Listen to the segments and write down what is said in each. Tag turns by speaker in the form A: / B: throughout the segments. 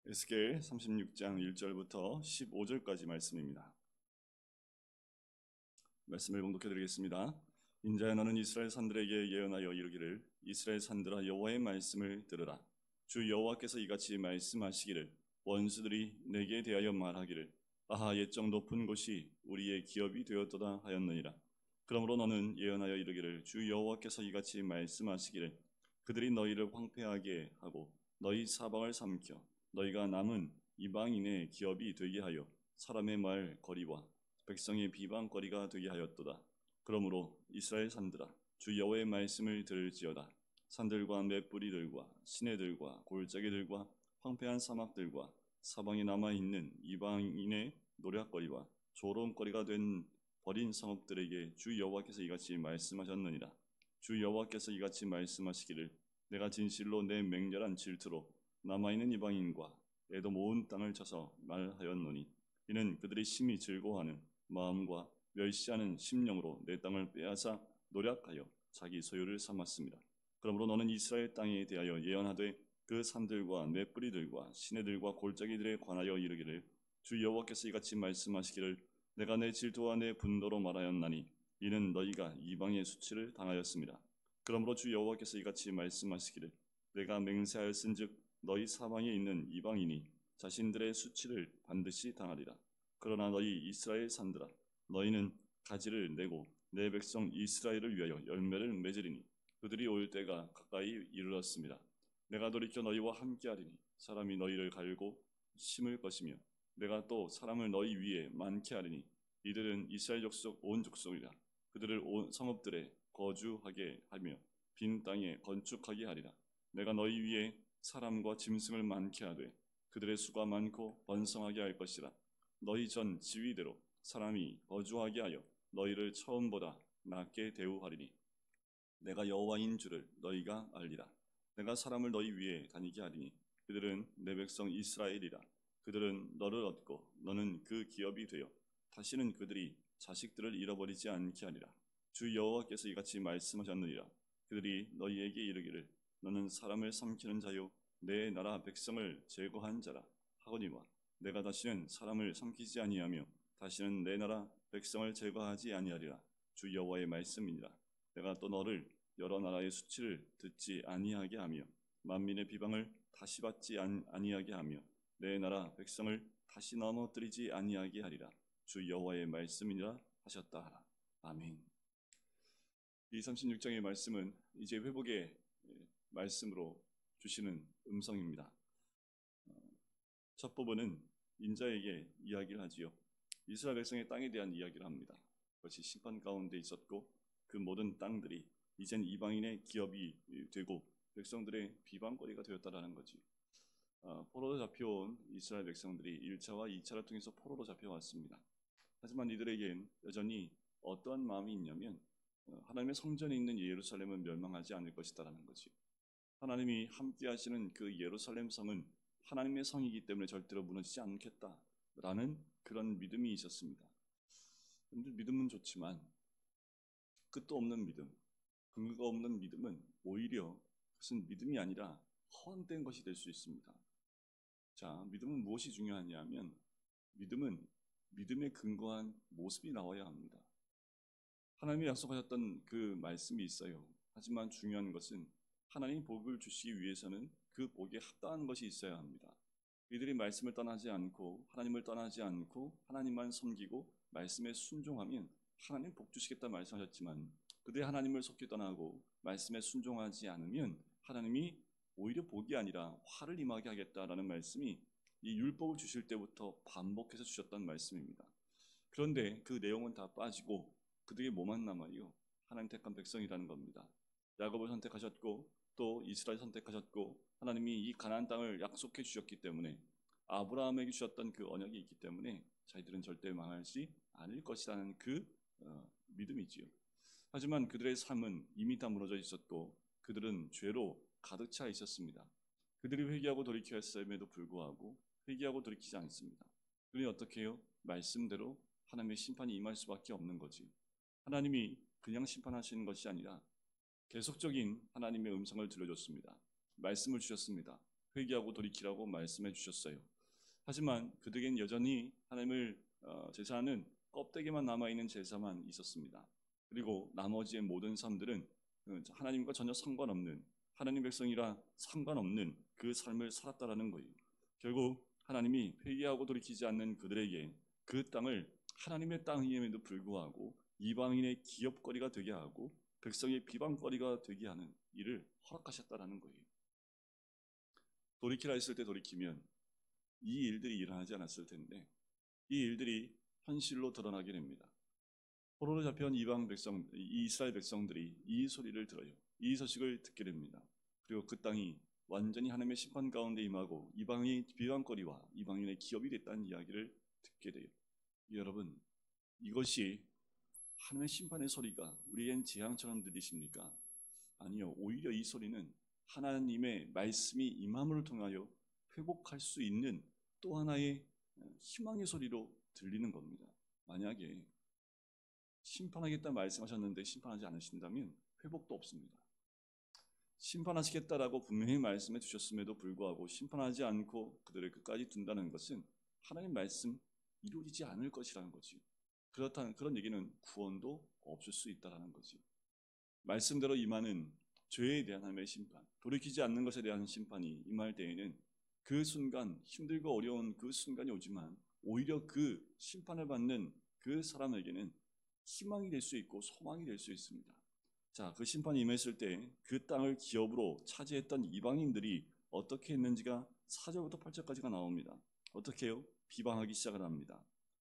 A: 에스겔 36장 1절부터 15절까지 말씀입니다. 말씀을 봉독해 드리겠습니다. 인자야, 너는 이스라엘 산들에게 예언하여 이르기를, 이스라엘 산들아, 여호와의 말씀을 들으라. 주 여호와께서 이같이 말씀하시기를, 원수들이 내게 대하여 말하기를, 아하, 옛적 높은 곳이 우리의 기업이 되었도다 하였느니라. 그러므로 너는 예언하여 이르기를, 주 여호와께서 이같이 말씀하시기를, 그들이 너희를 황폐하게 하고 너희 사방을 삼켜 너희가 남은 이방인의 기업이 되게 하여 사람의 말 거리와 백성의 비방거리가 되게 하였도다. 그러므로 이스라엘 산들아, 주 여호와의 말씀을 들을지어다. 산들과 맷뿌리들과 시내들과 골짜기들과 황폐한 사막들과 사방에 남아있는 이방인의 노략거리와 조롱거리가 된 버린 성읍들에게 주 여호와께서 이같이 말씀하셨느니라. 주 여호와께서 이같이 말씀하시기를, 내가 진실로 내 맹렬한 질투로 남아있는 이방인과 에돔 온 땅을 쳐서 말하였노니, 이는 그들이 심히 즐거워하는 마음과 멸시하는 심령으로 내 땅을 빼앗아 노략하여 자기 소유를 삼았습니다. 그러므로 너는 이스라엘 땅에 대하여 예언하되, 그 산들과 맷뿌리들과 시내들과 골짜기들에 관하여 이르기를, 주 여호와께서 이같이 말씀하시기를, 내가 내 질투와 내 분노로 말하였나니 이는 너희가 이방의 수치를 당하였습니다. 그러므로 주 여호와께서 이같이 말씀하시기를, 내가 맹세하였은즉 너희 사방에 있는 이방인이 자신들의 수치를 반드시 당하리라. 그러나 너희 이스라엘 산들아, 너희는 가지를 내고 내 백성 이스라엘을 위하여 열매를 맺으리니 그들이 올 때가 가까이 이르렀습니다. 내가 돌이켜 너희와 함께하리니 사람이 너희를 갈고 심을 것이며, 내가 또 사람을 너희 위에 많게 하리니 이들은 이스라엘 족속 온 족속이라. 그들을 온 성읍들에 거주하게 하며 빈 땅에 건축하게 하리라. 내가 너희 위에 사람과 짐승을 많게 하되 그들의 수가 많고 번성하게 할 것이라. 너희 전 지위대로 사람이 거주하게 하여 너희를 처음보다 낮게 대우하리니 내가 여호와인 줄을 너희가 알리라. 내가 사람을 너희 위에 다니게 하리니 그들은 내 백성 이스라엘이라. 그들은 너를 얻고 너는 그 기업이 되어 다시는 그들이 자식들을 잃어버리지 않게 하리라. 주 여호와께서 이같이 말씀하셨느니라. 그들이 너희에게 이르기를, 너는 사람을 삼키는 자요 내 나라 백성을 제거한 자라 하거니와, 내가 다시는 사람을 삼키지 아니하며 다시는 내 나라 백성을 제거하지 아니하리라. 주 여호와의 말씀이니라. 내가 또 너를 여러 나라의 수치를 듣지 아니하게 하며 만민의 비방을 다시 받지 아니하게 하며 내 나라 백성을 다시 넘어뜨리지 아니하게 하리라. 주 여호와의 말씀이니라 하셨다 하라. 아멘. 이 36장의 말씀은 이제 회복의 말씀으로 주시는 음성입니다. 첫 부분은 인자에게 이야기를 하지요. 이스라엘 백성의 땅에 대한 이야기를 합니다. 그것이 심판 가운데 있었고 그 모든 땅들이 이젠 이방인의 기업이 되고 백성들의 비방거리가 되었다라는 거지. 포로로 잡혀온 이스라엘 백성들이 1차와 2차를 통해서 포로로 잡혀왔습니다. 하지만 이들에겐 여전히 어떠한 마음이 있냐면, 하나님의 성전에 있는 예루살렘은 멸망하지 않을 것이다라는 거지. 하나님이 함께 하시는 그 예루살렘 성은 하나님의 성이기 때문에 절대로 무너지지 않겠다라는 그런 믿음이 있었습니다. 믿음은 좋지만 끝도 없는 믿음, 근거가 없는 믿음은 오히려 그것은 믿음이 아니라 허황된 것이 될 수 있습니다. 자, 믿음은 무엇이 중요하냐면, 믿음은 믿음에 근거한 모습이 나와야 합니다. 하나님이 약속하셨던 그 말씀이 있어요. 하지만 중요한 것은 하나님 복을 주시기 위해서는 그 복에 합당한 것이 있어야 합니다. 이들이 말씀을 떠나지 않고 하나님을 떠나지 않고 하나님만 섬기고 말씀에 순종하면 하나님 복 주시겠다 말씀하셨지만, 그들이 하나님을 속히 떠나고 말씀에 순종하지 않으면 하나님이 오히려 복이 아니라 화를 임하게 하겠다라는 말씀이 이 율법을 주실 때부터 반복해서 주셨던 말씀입니다. 그런데 그 내용은 다 빠지고 그들에게 뭐만 남아요? 하나님 택한 백성이라는 겁니다. 야곱을 선택하셨고 또 이스라엘 선택하셨고, 하나님이 이 가나안 땅을 약속해 주셨기 때문에, 아브라함에게 주셨던 그 언약이 있기 때문에 자기들은 절대 망하지 않을 것이라는 그 믿음이지요. 하지만 그들의 삶은 이미 다 무너져 있었고 그들은 죄로 가득 차 있었습니다. 그들이 회개하고 돌이켰음에도 불구하고 회개하고 돌이키지 않습니다. 그들이 어떻게 해요? 말씀대로 하나님의 심판이 임할 수밖에 없는 거지. 하나님이 그냥 심판하시는 것이 아니라 계속적인 하나님의 음성을 들려줬습니다. 말씀을 주셨습니다. 회개하고 돌이키라고 말씀해 주셨어요. 하지만 그들에겐 여전히 하나님을 제사하는 껍데기만 남아있는 제사만 있었습니다. 그리고 나머지의 모든 삶들은 하나님과 전혀 상관없는, 하나님 백성이라 상관없는 그 삶을 살았다라는 거예요. 결국 하나님이 회개하고 돌이키지 않는 그들에게 그 땅을 하나님의 땅임에도 불구하고 이방인의 기업거리가 되게 하고 백성의 비방거리가 되게 하는 일을 허락하셨다라는 거예요. 돌이키라 했을 때 돌이키면 이 일들이 일어나지 않았을 텐데 이 일들이 현실로 드러나게 됩니다. 포로로 잡혀온 이방 백성, 이스라엘 백성들이 이 소리를 들어요. 이 소식을 듣게 됩니다. 그리고 그 땅이 완전히 하나님의 심판 가운데 임하고 이방의 비방거리와 이방인의 기업이 됐다는 이야기를 듣게 돼요. 여러분, 이것이 하나님의 심판의 소리가 우리엔 재앙처럼 들리십니까? 아니요. 오히려 이 소리는 하나님의 말씀이 임함을 통하여 회복할 수 있는 또 하나의 희망의 소리로 들리는 겁니다. 만약에 심판하겠다 말씀하셨는데 심판하지 않으신다면 회복도 없습니다. 심판하시겠다라고 분명히 말씀해 주셨음에도 불구하고 심판하지 않고 그들을 끝까지 둔다는 것은 하나님 말씀 이루어지지 않을 것이라는 거지. 그렇다는 그런 얘기는 구원도 없을 수 있다라는 거지. 말씀대로 임하는 죄에 대한 하나님의 심판, 돌이키지 않는 것에 대한 심판이 임할 때에는 그 순간 힘들고 어려운 그 순간이 오지만 오히려 그 심판을 받는 그 사람에게는 희망이 될 수 있고 소망이 될 수 있습니다. 자, 그 심판이 임했을 때 그 땅을 기업으로 차지했던 이방인들이 어떻게 했는지가 4절부터 8절까지가 나옵니다. 어떻게 해요? 비방하기 시작을 합니다.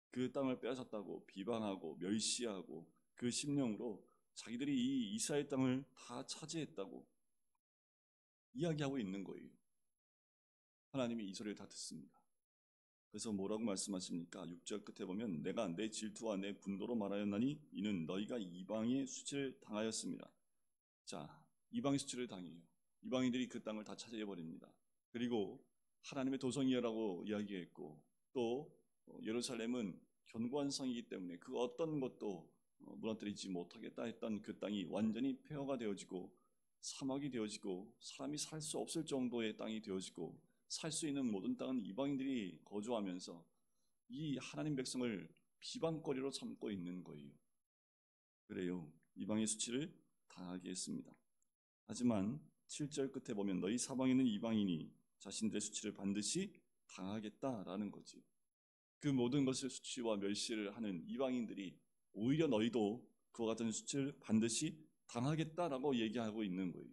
A: 그 땅을 빼앗았다고 비방하고 멸시하고 그 심령으로 자기들이 이 이스라엘 땅을 다 차지했다고 이야기하고 있는 거예요. 하나님이 이 소리를 다 듣습니다. 그래서 뭐라고 말씀하십니까? 6절 끝에 보면 내가 내 질투와 내 분노로 말하였나니 이는 너희가 이방의 수치를 당하였습니다. 자, 이방의 수치를 당해요. 이방인들이 그 땅을 다 차지해버립니다. 그리고 하나님의 도성이라고 이야기했고 또 예루살렘은 견고한 성이기 때문에 그 어떤 것도 무너뜨리지 못하겠다 했던 그 땅이 완전히 폐허가 되어지고 사막이 되어지고 사람이 살 수 없을 정도의 땅이 되어지고 살 수 있는 모든 땅은 이방인들이 거주하면서 이 하나님 백성을 비방거리로 삼고 있는 거예요. 그래요. 이방의 수치를 당하게 했습니다. 하지만 7절 끝에 보면 너희 사방에 있는 이방인이 자신들의 수치를 반드시 당하겠다라는 거지. 그 모든 것을 수치와 멸시를 하는 이방인들이 오히려 너희도 그와 같은 수치를 반드시 당하겠다라고 얘기하고 있는 거예요.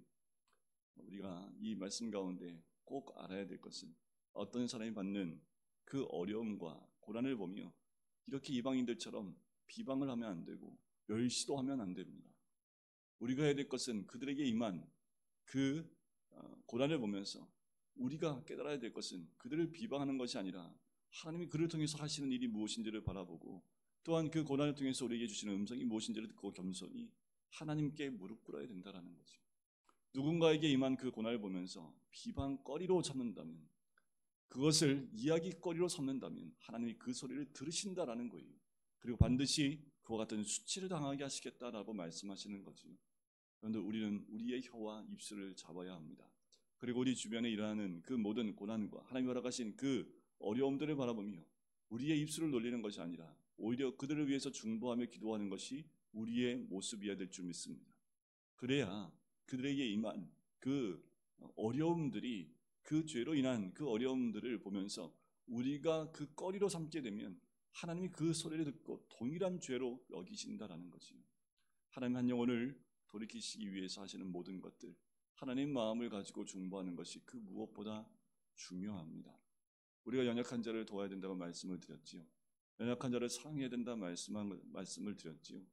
A: 우리가 이 말씀 가운데 꼭 알아야 될 것은 어떤 사람이 받는 그 어려움과 고난을 보며 이렇게 이방인들처럼 비방을 하면 안 되고 멸시도 하면 안 됩니다. 우리가 해야 될 것은 그들에게 임한 그 고난을 보면서 우리가 깨달아야 될 것은 그들을 비방하는 것이 아니라 하나님이 그를 통해서 하시는 일이 무엇인지를 바라보고 또한 그 고난을 통해서 우리에게 주시는 음성이 무엇인지를 듣고 겸손히 하나님께 무릎 꿇어야 된다는 거죠. 누군가에게 임한 그 고난을 보면서 비방거리로 삼는다면 그것을 이야기거리로 삼는다면 하나님이 그 소리를 들으신다라는 거예요. 그리고 반드시 그와 같은 수치를 당하게 하시겠다라고 말씀하시는 거죠. 그런데 우리는 우리의 혀와 입술을 잡아야 합니다. 그리고 우리 주변에 일어나는 그 모든 고난과 하나님이 허락하신 그 어려움들을 바라보며 우리의 입술을 놀리는 것이 아니라 오히려 그들을 위해서 중보하며 기도하는 것이 우리의 모습이어야 될 줄 믿습니다. 그래야 그들에게 임한 그 어려움들이 그 죄로 인한 그 어려움들을 보면서 우리가 그 거리로 삼게 되면 하나님이 그 소리를 듣고 동일한 죄로 여기신다라는 거지. 하나님 한 영혼을 돌이키시기 위해서 하시는 모든 것들, 하나님 마음을 가지고 중보하는 것이 그 무엇보다 중요합니다. 우리가 연약한 자를 도와야 된다고 말씀을 드렸지요. 연약한 자를 사랑해야 된다 말씀을 드렸지요.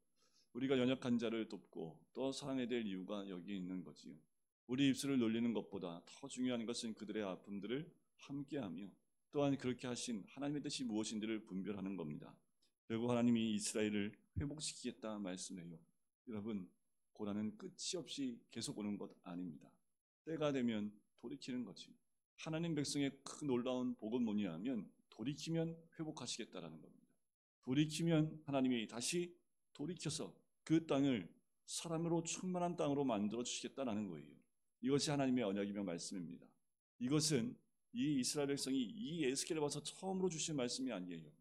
A: 우리가 연약한 자를 돕고 또 사랑해야 될 이유가 여기에 있는 거지요. 우리 입술을 놀리는 것보다 더 중요한 것은 그들의 아픔들을 함께하며 또한 그렇게 하신 하나님의 뜻이 무엇인지를 분별하는 겁니다. 결국 하나님이 이스라엘을 회복시키겠다 말씀해요. 여러분, 고난은 끝이 없이 계속 오는 것 아닙니다. 때가 되면 돌이키는 거지. 하나님 백성의 큰 놀라운 복은 뭐냐 하면 돌이키면 회복하시겠다라는 겁니다. 돌이키면 하나님이 다시 돌이켜서 그 땅을 사람으로 충만한 땅으로 만들어 주시겠다라는 거예요. 이것이 하나님의 언약이며 말씀입니다. 이것은 이 이스라엘 백성이 이 에스겔을 봐서 처음으로 주신 말씀이 아니에요.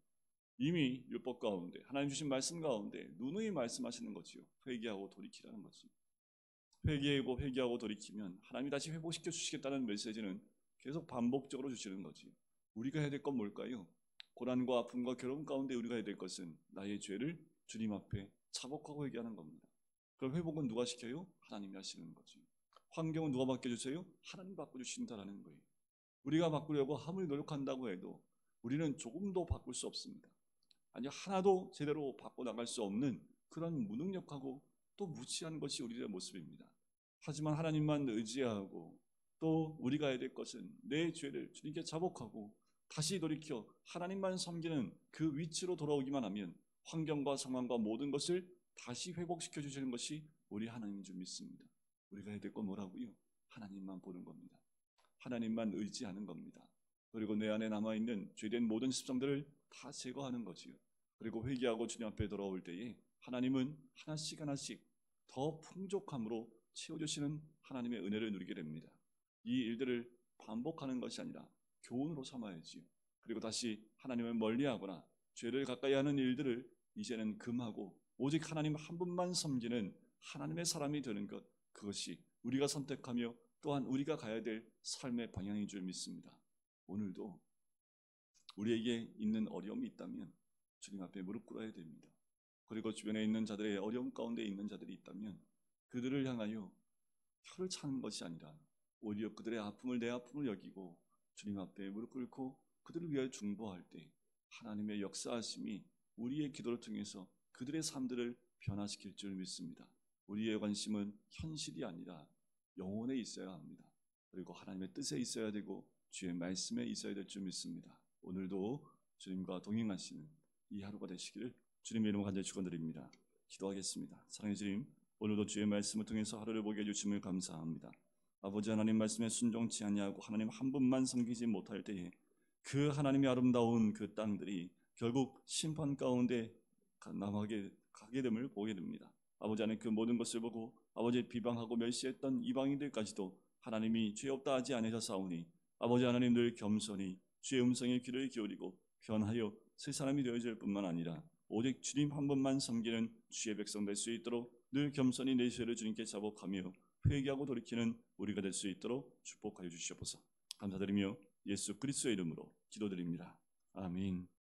A: 이미 율법 가운데 하나님 주신 말씀 가운데 누누이 말씀하시는 거지요. 회개하고 돌이키라는 거지. 회개하고 돌이키면 하나님이 다시 회복시켜 주시겠다는 메시지는 계속 반복적으로 주시는 거지. 우리가 해야 될 건 뭘까요? 고난과 아픔과 괴로움 가운데 우리가 해야 될 것은 나의 죄를 주님 앞에 자복하고 회개하는 겁니다. 그럼 회복은 누가 시켜요? 하나님이 하시는 거지. 환경은 누가 바꿔주세요? 하나님 바꿔주신다라는 거예요. 우리가 바꾸려고 아무리 노력한다고 해도 우리는 조금도 바꿀 수 없습니다. 아니 하나도 제대로 바꿔나갈 수 없는 그런 무능력하고 또 무지한 것이 우리의 모습입니다. 하지만 하나님만 의지하고 또 우리가 해야 될 것은 내 죄를 주님께 자복하고 다시 돌이켜 하나님만 섬기는 그 위치로 돌아오기만 하면 환경과 상황과 모든 것을 다시 회복시켜 주시는 것이 우리 하나님인 줄 믿습니다. 우리가 해야 될 건 뭐라고요? 하나님만 보는 겁니다. 하나님만 의지하는 겁니다. 그리고 내 안에 남아있는 죄된 모든 습성들을 다 제거하는 거지요. 그리고 회개하고 주님 앞에 돌아올 때에 하나님은 하나씩 하나씩 더 풍족함으로 채워주시는 하나님의 은혜를 누리게 됩니다. 이 일들을 반복하는 것이 아니라 교훈으로 삼아야지요. 그리고 다시 하나님을 멀리하거나 죄를 가까이 하는 일들을 이제는 금하고 오직 하나님 한 분만 섬기는 하나님의 사람이 되는 것, 그것이 우리가 선택하며 또한 우리가 가야 될 삶의 방향인 줄 믿습니다. 오늘도 우리에게 있는 어려움이 있다면 주님 앞에 무릎 꿇어야 됩니다. 그리고 주변에 있는 자들의 어려움 가운데 있는 자들이 있다면 그들을 향하여 혀를 차는 것이 아니라 오히려 그들의 아픔을 내 아픔을 여기고 주님 앞에 무릎 꿇고 그들을 위하여 중보할 때 하나님의 역사하심이 우리의 기도를 통해서 그들의 삶들을 변화시킬 줄 믿습니다. 우리의 관심은 현실이 아니라 영혼에 있어야 합니다. 그리고 하나님의 뜻에 있어야 되고 주의 말씀에 있어야 될 줄 믿습니다. 오늘도 주님과 동행하시는 이 하루가 되시기를 주님의 이름으로 간절히 축원드립니다. 기도하겠습니다. 사랑의 주님, 오늘도 주의 말씀을 통해서 하루를 보게 해주심을 감사합니다. 아버지 하나님 말씀에 순종치 아니하고 하나님 한 분만 섬기지 못할 때에 그 하나님의 아름다운 그 땅들이 결국 심판 가운데 남하게 가게 됨을 보게 됩니다. 아버지 하나님 그 모든 것을 보고 아버지의 비방하고 멸시했던 이방인들까지도 하나님이 죄 없다 하지 않으셨사오니 아버지 하나님 늘 겸손히 주의 음성에 귀를 기울이고 변하여 새 사람이 되어질 뿐만 아니라 오직 주님 한 분만 섬기는 주의 백성 될 수 있도록 늘 겸손히 내 죄를 주님께 자복하며 회개하고 돌이키는 우리가 될 수 있도록 축복하여 주시옵소서. 감사드리며 예수 그리스도의 이름으로 기도드립니다. 아멘.